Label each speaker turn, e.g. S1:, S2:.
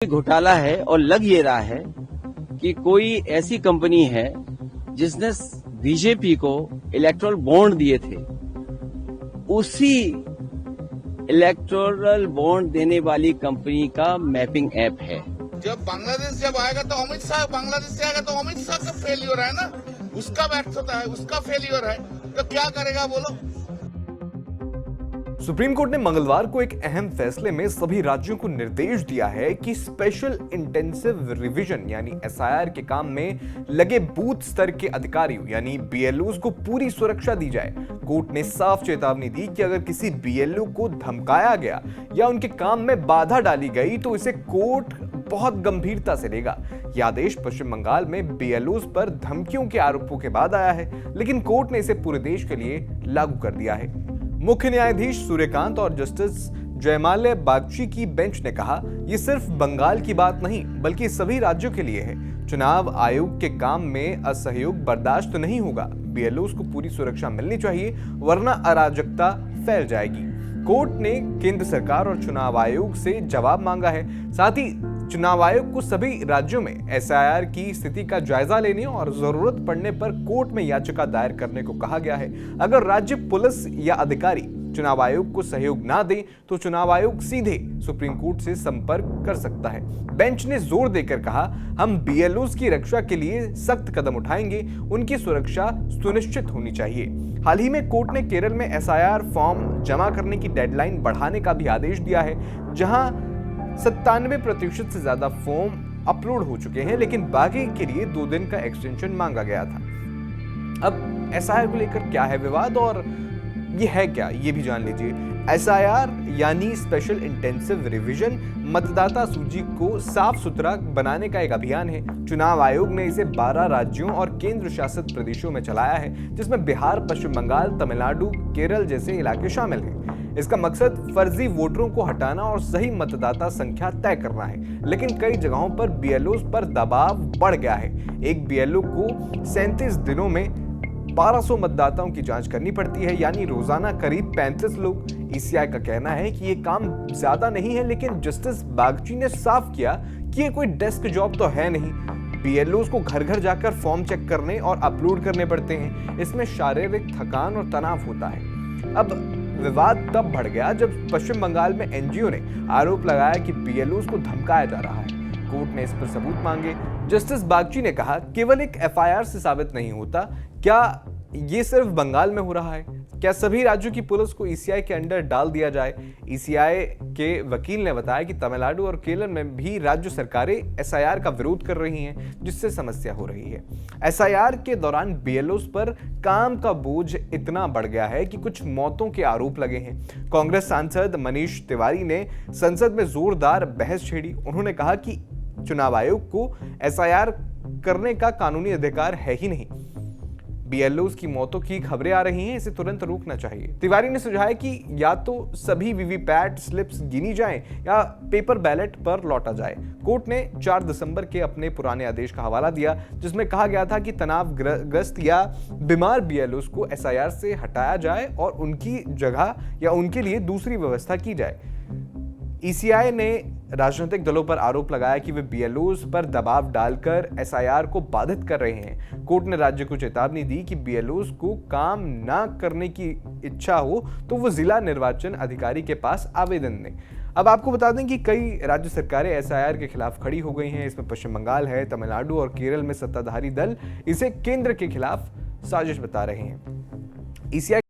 S1: घोटाला है और लग ये रहा है कि कोई ऐसी कंपनी है जिसने बीजेपी को इलेक्टोरल बॉन्ड दिए थे, उसी इलेक्टोरल बॉन्ड देने वाली कंपनी का मैपिंग ऐप है।
S2: जब बांग्लादेश आएगा तो अमित शाह, बांग्लादेश से आएगा तो अमित शाह का फेलियर है ना, उसका व्यर्थता है, उसका फेलियर है, तो क्या करेगा बोलो।
S3: सुप्रीम कोर्ट ने मंगलवार को एक अहम फैसले में सभी राज्यों को निर्देश दिया है कि स्पेशल इंटेंसिव रिवीजन यानी एसआईआर के काम में लगे बूथ स्तर के अधिकारियों यानी बीएलओज को पूरी सुरक्षा दी जाए। कोर्ट ने साफ चेतावनी दी कि अगर किसी बीएलओ को धमकाया गया या उनके काम में बाधा डाली गई तो इसे कोर्ट बहुत गंभीरता से लेगा। यह आदेश पश्चिम बंगाल में बीएलओज पर धमकियों के आरोपों के बाद आया है, लेकिन कोर्ट ने इसे पूरे देश के लिए लागू कर दिया है। मुख्य न्यायाधीश सूर्यकांत और जस्टिस जयमाल्या बागची की बेंच ने कहा, यह सिर्फ बंगाल की बात नहीं बल्कि सभी राज्यों के लिए है। चुनाव आयोग के काम में असहयोग बर्दाश्त नहीं होगा। बीएलओज को पूरी सुरक्षा मिलनी चाहिए, वरना अराजकता फैल जाएगी। कोर्ट ने केंद्र सरकार और चुनाव आयोग से जवाब मांगा है। साथ ही चुनाव आयोग को सभी राज्यों में एसआईआर की स्थिति का जायजा लेने और जरूरत पड़ने पर कोर्ट में याचिका दायर करने को कहा गया है। अगर राज्य पुलिस या अधिकारी चुनाव आयोग को सहयोग ना दे तो चुनाव आयोग सीधे सुप्रीम कोर्ट से संपर्क कर सकता है। बेंच ने जोर देकर कहा, हम बीएलओज की रक्षा के लिए सख्त कदम उठाएंगे, उनकी सुरक्षा सुनिश्चित होनी चाहिए। हाल ही में कोर्ट ने केरल में एसआईआर फॉर्म जमा करने की डेडलाइन बढ़ाने का भी आदेश दिया है, जहां 97% से ज्यादा फॉर्म अपलोड हो चुके हैं, लेकिन बाकी के लिए 2 दिन का एक्सटेंशन मांगा गया था। अब एसआईआर को लेकर क्या है विवाद और ये है क्या, ये भी जान लीजिए। एसआईआर यानी स्पेशल इंटेंसिव रिवीजन मतदाता सूची को साफ सुथरा बनाने का एक अभियान है। चुनाव आयोग ने इसे 12 राज्यों और केंद्र शासित प्रदेशों में चलाया है, जिसमें बिहार, पश्चिम बंगाल, तमिलनाडु, केरल जैसे इलाके शामिल हैं। इसका मकसद फर्जी वोटरों को हटाना और सही मतदाता संख्या तय करना है, लेकिन कई जगहों पर बीएलओज पर दबाव बढ़ गया है। एक बीएलओ को 37 दिनों में 1200 मतदाताओं की जांच करनी पड़ती है, यानी रोजाना करीब 35 लोग। ईसीआई का कहना है कि ये काम ज्यादा नहीं है, लेकिन जस्टिस बागची ने साफ किया कि ये कोई डेस्क जॉब तो है नहीं। बीएलओज को घर घर जाकर फॉर्म चेक करने और अपलोड करने पड़ते हैं। इसमें शारीरिक थकान और तनाव होता है। अब विवाद तब बढ़ गया जब पश्चिम बंगाल में एनजीओ ने आरोप लगाया कि बीएलओज को धमकाया जा रहा है। कोर्ट ने इस पर सबूत मांगे। जस्टिस बागची ने कहा, केवल एक एफआईआर से साबित नहीं होता। क्या ये सिर्फ बंगाल में हो रहा है? क्या सभी राज्यों की पुलिस को ईसीआई के अंडर डाल दिया जाए? ईसीआई के वकील ने बताया कि तमिलनाडु और केरल में भी राज्य सरकारें एसआईआर का विरोध कर रही हैं, जिससे समस्या हो रही है। एसआईआर के दौरान बीएलओज पर काम का बोझ इतना बढ़ गया है कि कुछ मौतों के आरोप लगे हैं। कांग्रेस सांसद मनीष तिवारी ने संसद में जोरदार बहस छेड़ी। उन्होंने कहा कि चुनाव आयोग को एसआईआर करने का कानूनी अधिकार है ही नहीं। बीएलओज की मौतों की खबरें आ रही हैं, इसे तुरंत रोकना चाहिए। तिवारी ने सुझाया कि या तो सभी वीवीपैट स्लिप्स गिनी जाएं या पेपर बैलेट पर लौटा जाए। कोर्ट ने 4 दिसंबर के अपने पुराने आदेश का हवाला दिया, जिसमें कहा गया था कि तनावग्रस्त या बीमार बीएलओज को एसआईआर से हटाया जाए और उनकी जगह या उनके लिए दूसरी व्यवस्था की जाए। ईसीआई ने राजनीतिक दलों पर आरोप लगाया कि वे बीएलओज पर दबाव डालकर एसआईआर को बाधित कर रहे हैं। कोर्ट ने राज्य को चेतावनी दी कि बीएलओज को काम ना करने की इच्छा हो तो वो जिला निर्वाचन अधिकारी के पास आवेदन दें। अब आपको बता दें कि कई राज्य सरकारें एसआईआर के खिलाफ खड़ी हो गई हैं। इसमें पश्चिम बंगाल है, तमिलनाडु और केरल में सत्ताधारी दल इसे केंद्र के खिलाफ साजिश बता रहे हैं। ईसीआई